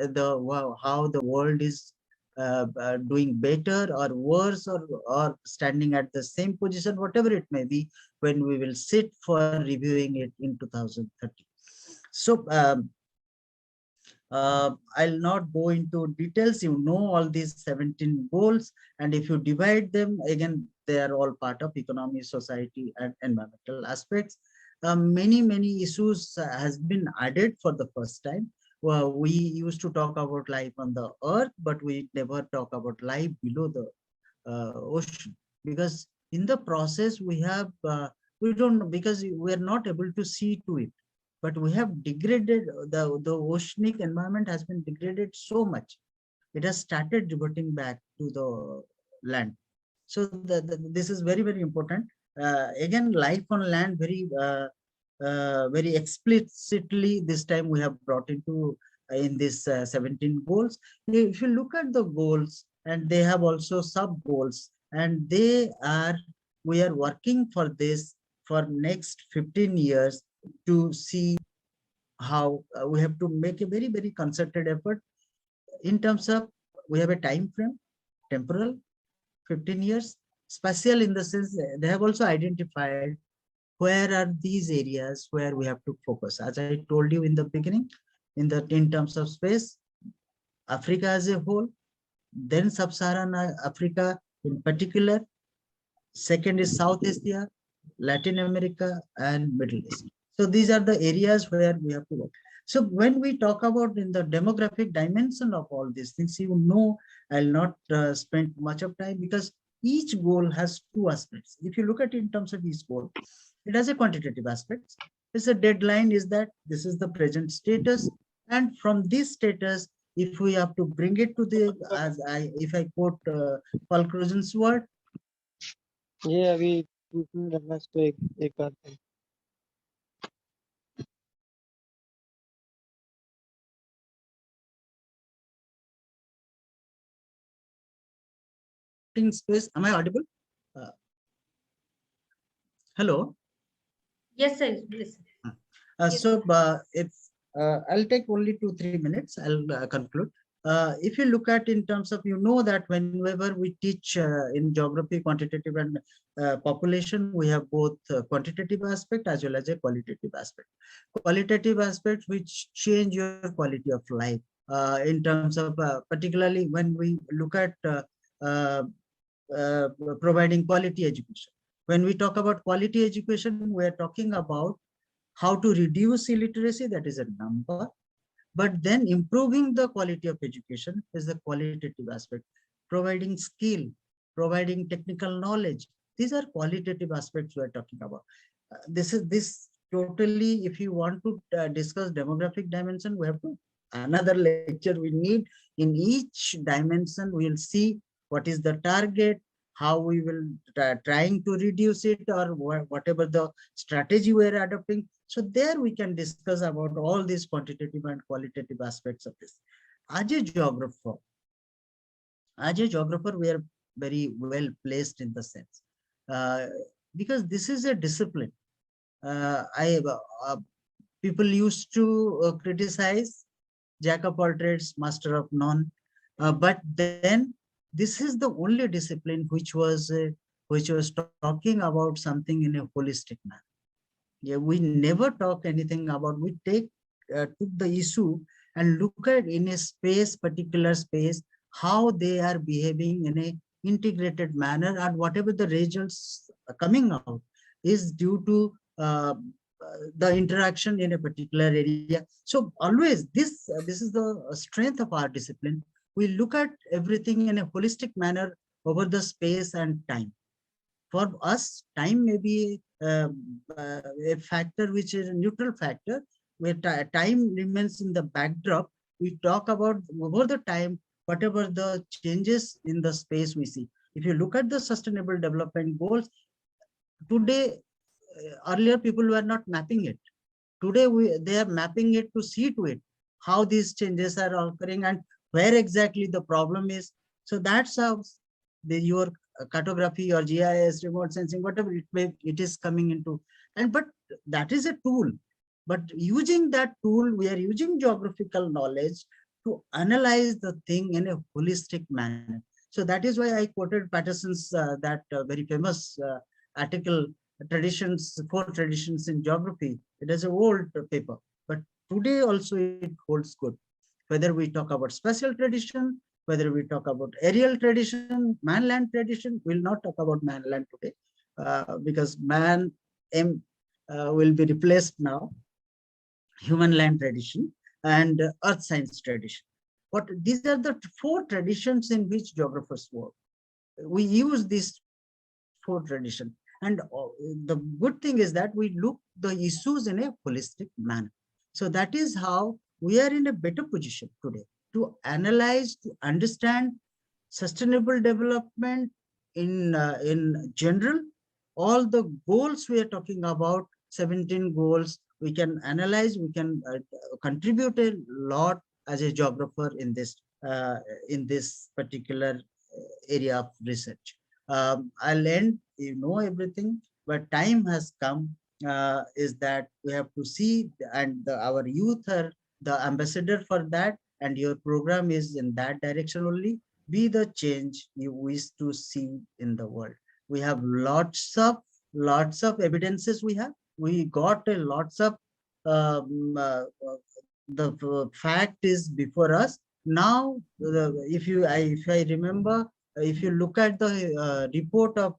how the world is doing better or worse, or standing at the same position, whatever it may be, when we will sit for reviewing it in 2030. So I'll not go into details. You know all these 17 goals, and if you divide them, again, they are all part of economy, society, and environmental aspects. Many issues has been added for the first time. Well, we used to talk about life on the earth, but we never talk about life below the ocean, because in the process we have we don't know, because we are not able to see to it, but we have degraded the oceanic environment has been degraded so much. It has started reverting back to the land. So this is very important. Again, life on land very explicitly this time we have brought into in this 17 goals. If you look at the goals, and they have also sub goals, and we are working for this for next 15 years to see how we have to make a very concerted effort in terms of, we have a time frame, temporal, 15 years, spatial, in the sense they have also identified where are these areas where we have to focus. As I told you in the beginning, in terms of space, Africa as a whole, then Sub-Saharan Africa in particular, second is South Asia, Latin America, and Middle East. So these are the areas where we have to work. So when we talk about in the demographic dimension of all these things, you know, I'll not spend much of time, because each goal has two aspects. If you look at it in terms of each goal, it has a quantitative aspect. It's a deadline, is that this is the present status, and from this status, if we have to bring it to the, if I quote Paul Cruzen's word, ये अभी रखना इसको एक बात है. space. Am I audible? Hello. Yes, sir. Yes. So if I'll take only 2-3 minutes, I'll conclude. If you look at in terms of, you know that whenever we teach in geography, quantitative and population, we have both quantitative aspect as well as a qualitative aspect. Qualitative aspects which change your quality of life in terms of particularly when we look at providing quality education. When we talk about quality education, we are talking about how to reduce illiteracy, that is a number, but then improving the quality of education is the qualitative aspect. Providing skill, providing technical knowledge, these are qualitative aspects we are talking about. This totally, if you want to discuss demographic dimension, we have to another lecture we need. In each dimension, we will see what is the target, how we will trying to reduce it, or whatever the strategy we are adopting. So there we can discuss about all these quantitative and qualitative aspects of this. As a geographer, we are very well placed in the sense, because this is a discipline. People used to criticize jack of all trades, master of none, but then this is the only discipline which was talking about something in a holistic manner. Yeah, we never talk anything about, we took the issue and look at in a space, particular space, how they are behaving in a integrated manner, and whatever the results coming out is due to the interaction in a particular area. So always this is the strength of our discipline. We look at everything in a holistic manner over the space and time. For us, time may be a factor which is a neutral factor, where time remains in the backdrop. We talk about over the time whatever the changes in the space we see. If you look at the sustainable development goals, today, earlier people were not mapping it. Today, they are mapping it to see to it how these changes are occurring and where exactly the problem is. So that's how your cartography or GIS, remote sensing, whatever it is coming into. But that is a tool. But using that tool, we are using geographical knowledge to analyze the thing in a holistic manner. So that is why I quoted Patterson's that very famous article, traditions, 4 traditions in geography. It is an old paper, but today also it holds good. Whether we talk about spatial tradition, whether we talk about aerial tradition, man-land tradition, we'll not talk about man-land today because man will be replaced now. Human land tradition and earth science tradition. But these are the 4 traditions in which geographers work. We use these 4 traditions. And the good thing is that we look the issues in a holistic manner. So that is how we are in a better position today to analyze, to understand sustainable development in general. All the goals we are talking about, 17 goals, we can analyze, we can contribute a lot as a geographer in this particular area of research. I'll end, you know everything, but time has come, is that we have to see, and our youth are the ambassador for that, and your program is in that direction only. Be the change you wish to see in the world. We have lots of evidences we got a lots of the fact is before us now. If I remember, if you look at the report of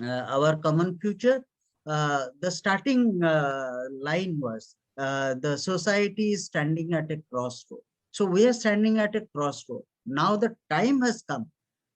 our common future, the starting line was the society is standing at a crossroad. So we are standing at a crossroad. Now the time has come.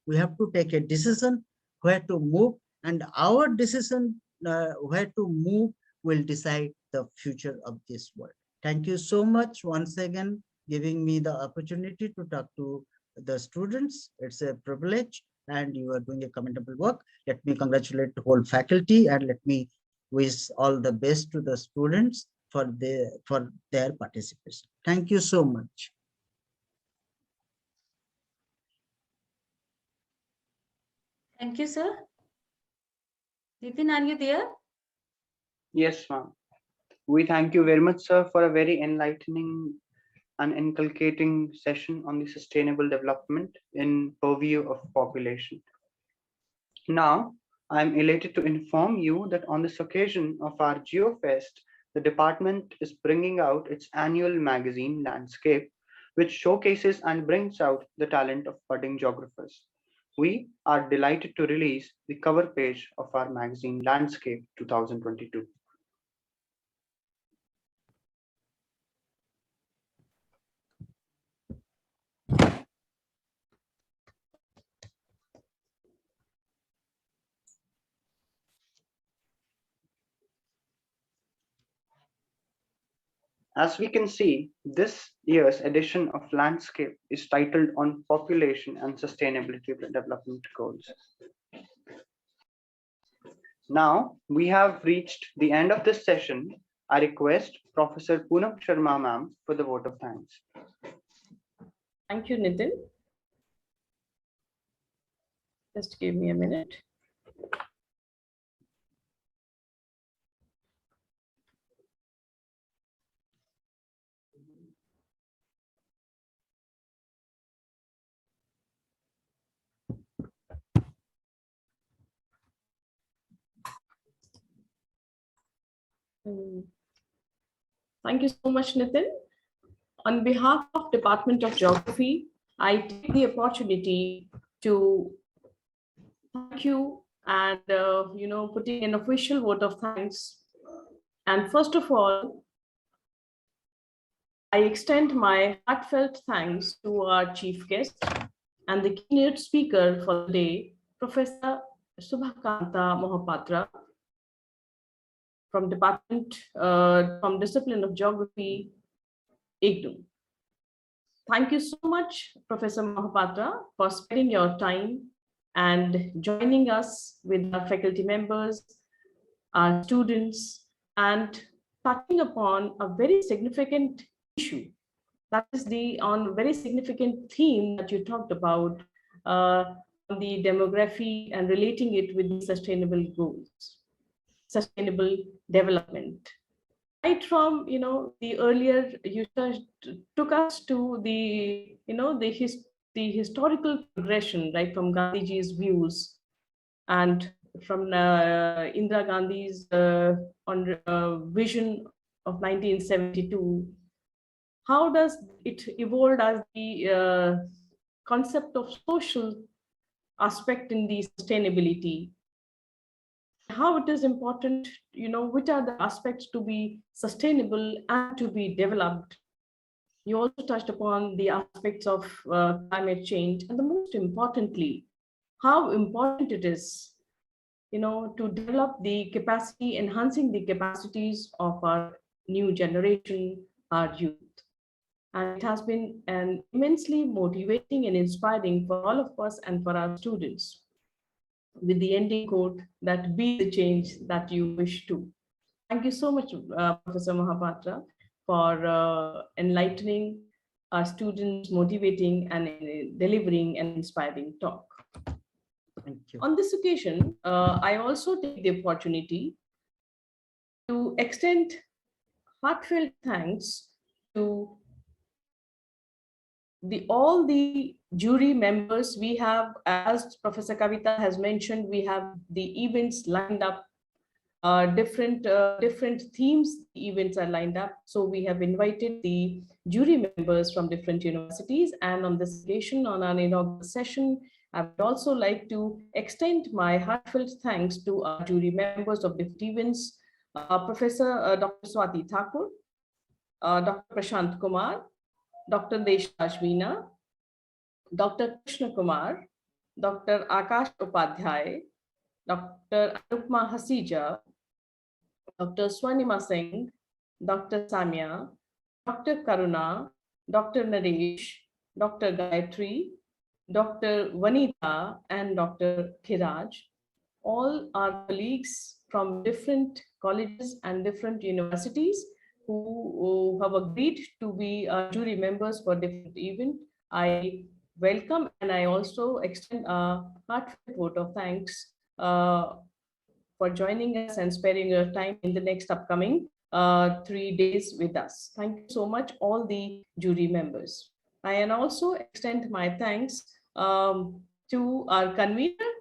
We have to take a decision where to move, and our decision where to move will decide the future of this world. Thank you so much once again giving me the opportunity to talk to the students. It's a privilege, and you are doing a commendable work. Let me congratulate the whole faculty, and let me wish all the best to the students for their participation. Thank you so much. Thank you, sir. Nitin, are you there? Yes, ma'am. We thank you very much, sir, for a very enlightening and inculcating session on the sustainable development in purview of population. Now, I'm elated to inform you that on this occasion of our GeoFest, the department is bringing out its annual magazine, Landscape, which showcases and brings out the talent of budding geographers. We are delighted to release the cover page of our magazine, Landscape 2022. As we can see, this year's edition of Landscape is titled on population and sustainability development goals. Now we have reached the end of this session. I request Professor Poonam Sharma ma'am for the vote of thanks. Thank you, Nitin. Just give me a minute. Thank you so much, Nitin. On behalf of Department of Geography, I take the opportunity to thank you and putting an official vote of thanks. And first of all, I extend my heartfelt thanks to our chief guest and the keynote speaker for the day, Professor Subhakanta Mohapatra, from Discipline of Geography, IGNOU. Thank you so much, Professor Mohapatra, for spending your time and joining us with our faculty members, our students, and touching upon a very significant issue. That is on a very significant theme that you talked about, on the demography and relating it with the sustainable goals, sustainable development. Right from the earlier, you took us to the the historical progression, right, from Gandhiji's views and from Indira Gandhi's vision of 1972. How does it evolve as the concept of social aspect in the sustainability? How it is important, which are the aspects to be sustainable and to be developed. You also touched upon the aspects of climate change, and the most importantly, how important it is, to develop the capacity, enhancing the capacities of our new generation, our youth. And it has been an immensely motivating and inspiring for all of us and for our students, with the ending quote that be the change that you wish to. Thank you so much, Professor Mohapatra, for enlightening our students, motivating and delivering an inspiring talk. Thank you. On this occasion, I also take the opportunity to extend heartfelt thanks to all the jury members. We have, as Professor Kavita has mentioned, we have the events lined up, different themes events are lined up. So we have invited the jury members from different universities, and on this occasion, on our inaugural session, I would also like to extend my heartfelt thanks to our jury members of different events, Professor Dr. Swati Thakur, Dr. Prashant Kumar, Dr. Deshraj Meena, Dr. Krishna Kumar, Dr. Akash Upadhyay, Dr. Anupma Hasija, Dr. Swanima Singh, Dr. Samia, Dr. Karuna, Dr. Naresh, Dr. Gayatri, Dr. Vanita, and Dr. Khiraj. All our colleagues from different colleges and different universities who have agreed to be jury members for different event. I welcome, and I also extend a heartfelt vote of thanks for joining us and sparing your time in the next upcoming 3 days with us. Thank you so much, all the jury members. I also extend my thanks to our convener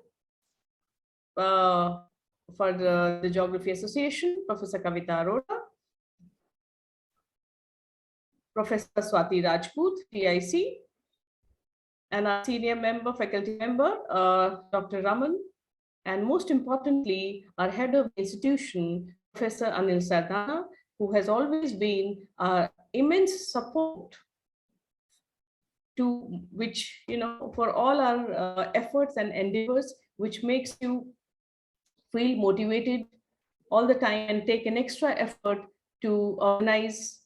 for the Geography Association, Professor Kavita Arora, Professor Swati Rajput, TIC, and our senior member, faculty member, Dr. Raman, and most importantly, our head of the institution, Professor Anil Sardana, who has always been immense support to which, for all our efforts and endeavors, which makes you feel motivated all the time and take an extra effort to organize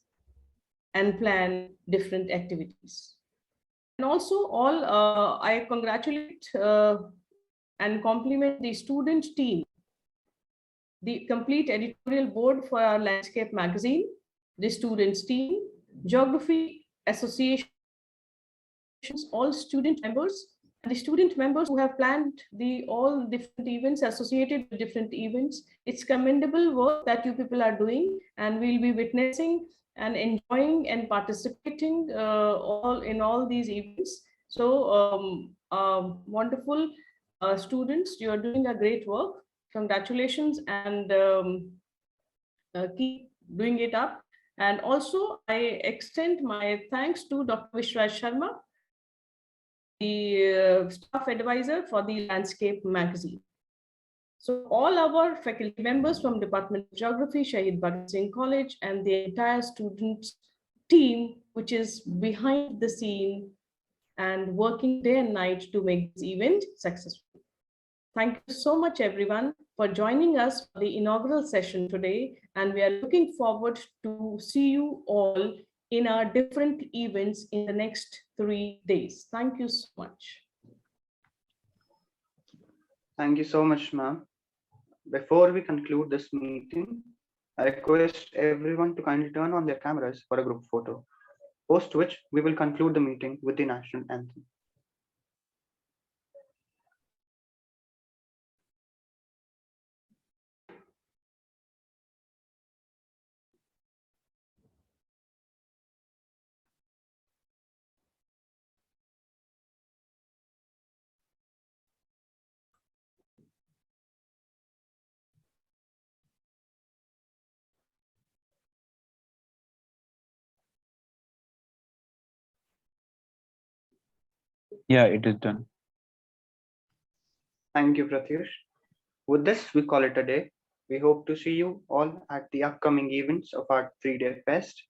and plan different activities. And also I congratulate and compliment the student team, the complete editorial board for our Landscape magazine, the students team, Geography Association, all student members, and the student members who have planned all different events associated with different events. It's commendable work that you people are doing, and we'll be witnessing and enjoying and participating in all these events. So wonderful students, you are doing a great work. Congratulations, and keep doing it up. And also I extend my thanks to Dr. Vishraj Sharma, the staff advisor for the Landscape magazine. So all our faculty members from Department of Geography, Shahid Bhagat Singh College, and the entire students team, which is behind the scene and working day and night to make this event successful. Thank you so much, everyone, for joining us for the inaugural session today. And we are looking forward to see you all in our different events in the next 3 days. Thank you so much. Thank you so much, ma'am. Before we conclude this meeting, I request everyone to kindly turn on their cameras for a group photo, post which we will conclude the meeting with the national anthem. Yeah, it is done. Thank you, Pratyush. With this, we call it a day. We hope to see you all at the upcoming events of our 3-day fest.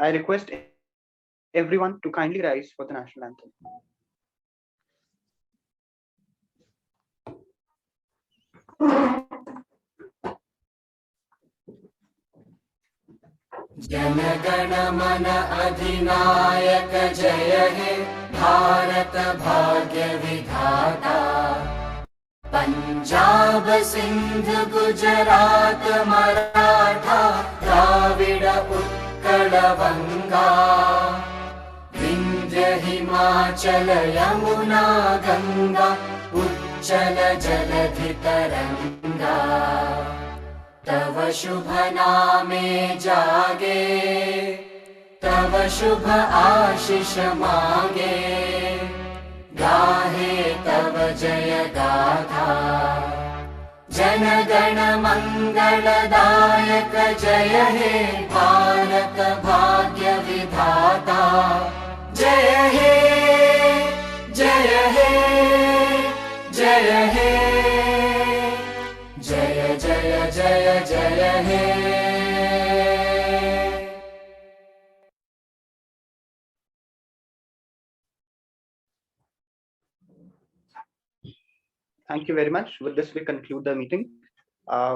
I request everyone to kindly rise for the national anthem. Jana Gana मन अधिनायक जय हे भारत भाग्य विधाता पंजाब सिंध गुजरात मराठा द्राविड उत्कल बंगा विंध्य हिमाचल यमुना गंगा उच्चल जलधि तरंगा तव शुभ नामे जागे तव शुभ आशीष मांगे गाहे तव जय गाथा जन गण मंगलदायक जय हे भारत भाग्य विधाता जय हे जय हे जय हे जय जय जय जय हे Thank you very much. With this, we conclude the meeting.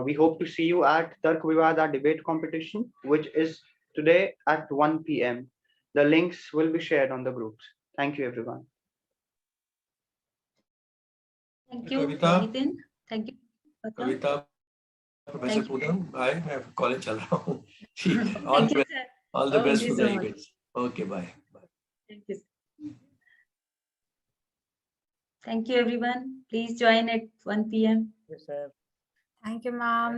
We hope to see you at Tark Vivada debate competition, which is today at 1 p.m. The links will be shared on the groups. Thank you, everyone. Thank you, Kavita. Nitin. Thank you. Kavita, Professor Thank you. Poonam, I have college chal raha hu. All Thank the you, best. sir. All the best Thank you for the so much. events. Okay, bye. Bye. Thank you. Thank you, everyone. Please join at 1 p.m. Thank you, ma'am.